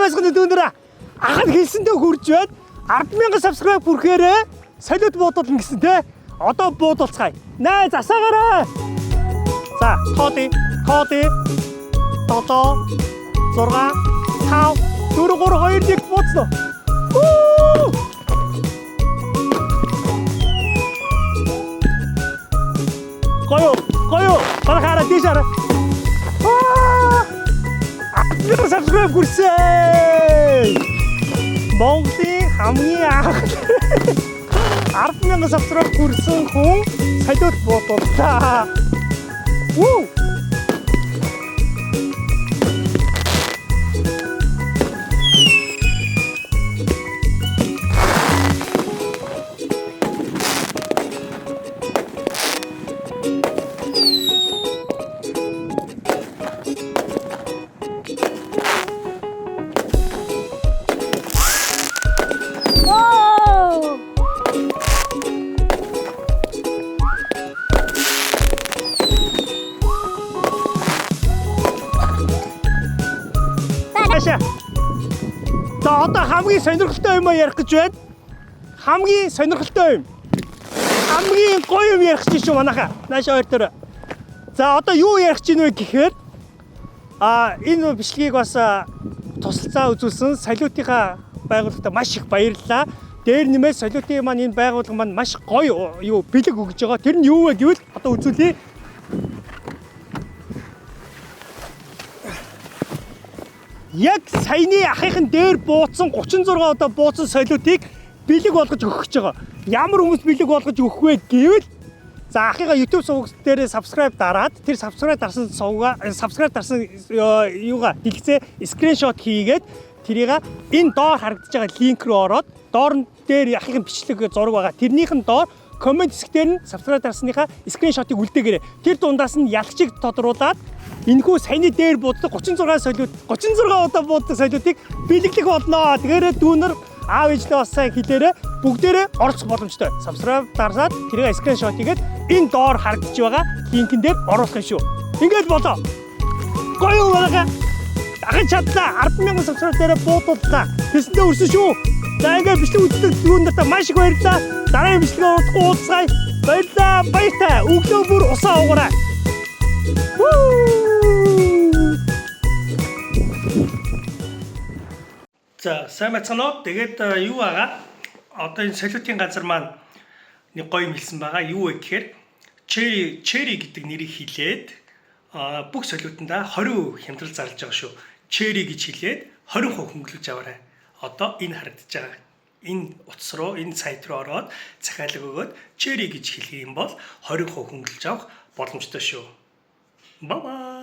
байсгын өнөөрэ анх хэлсэндээ хурж байна. 10,000 subscribe хүрэхээрээ солиод буудуулна гэсэн те. Одоо буудуулцгаая. Най засаагаарай. За, тоodi. 7 6 5 4 3 2 1 бууцлоо. Гоё. Барахаараа тийшаараа. Нэг subscribe хүрсэн. Монголын хамгийн анх 10,000 subscribe хүрсэн хүн солиод буудууллаа. За одоо хамгийн сонирхолтой юм ярих гэж байна. Хамгийн сонирхолтой юм. Хамгийн гоё юм ярих гэж шүү манайхаа. Наашаа хоёр төр. За одоо юу ярих гэж вэ гэхээр энэ бичлэгийг бас тусалцаа үзүүлсэн солиотынхаа байгууллагад маш их баярлалаа. Дээр нэмээд солиотын маань энэ байгууллага маань маш гоё юу бэлэг өгж байгаа. Тэр нь юу вэ гэвэл одоо үзүүлье. Яг саяны ахыхын дээр бууцсан 36 одоо бууцсан солиотыг бэлэг болгож өгөх гэж байгаа. Ямар хүмүүс бэлэг болгож өгөх вэ гэвэл за ахыгаа YouTube суваг дээр subscribe дараад тэр subscribe дарсан юугаа дэлгэцээ скриншот хийгээд тэрийг энэ доор харагдаж байгаа линк рүү ороод доор дээр ахыхын бичлэг зураг байгаа. Тэрнийхэн доор коммент хэсгээр нь subscribe дарсныхаа скриншотыг үлдээгээрэй. Тэр дундаас нь ялгчиг тодруулаад энэхүү саяны дээр бууддаг 36 удаа бууддаг солиотыг бэлэглэх болно. Тэгээрээ дүүнэр аав ээжлээ бас сайн хэлээрээ бүгдээрээ оролцох боломжтой. Subscribe дарсаад тэрийг скриншот хийгээд энэ доор харагдаж байгаа линкэн дээр оруулах юм шүү. Ингээд болоо. Гоё байгаа. Дахин чадлаа. 10,000 subscribe дээр буудууллаа. Тэсэндээ өрсөн шүү. За ингээд бичлэг үздэг дүүнэртээ маш их баярлалаа. Дараагийн бичлэгээ уулзъя. Баярлалаа. Баяртай. Өглөө бүр усаа уугараа. За сайн байцгаана уу. Тэгээд юу байгаа? Одоо энэ солиотын газар маань нэг гоё юм хэлсэн байгаа. Юу вэ гэхээр Cherry гэдэг нэрийг хэлээд бүх солиотондоо 20% хямдрал зарлаж байгаа шүү. Cherry гэж хэлээд 20% хөнгөлөж аваарай. Одоо энэ харагдаж байгаа. Энэ утас руу, энэ сайт руу ороод захиалга өгөөд Cherry гэж хэлэх юм бол 20% хөнгөлж авах боломжтой шүү. Bye bye.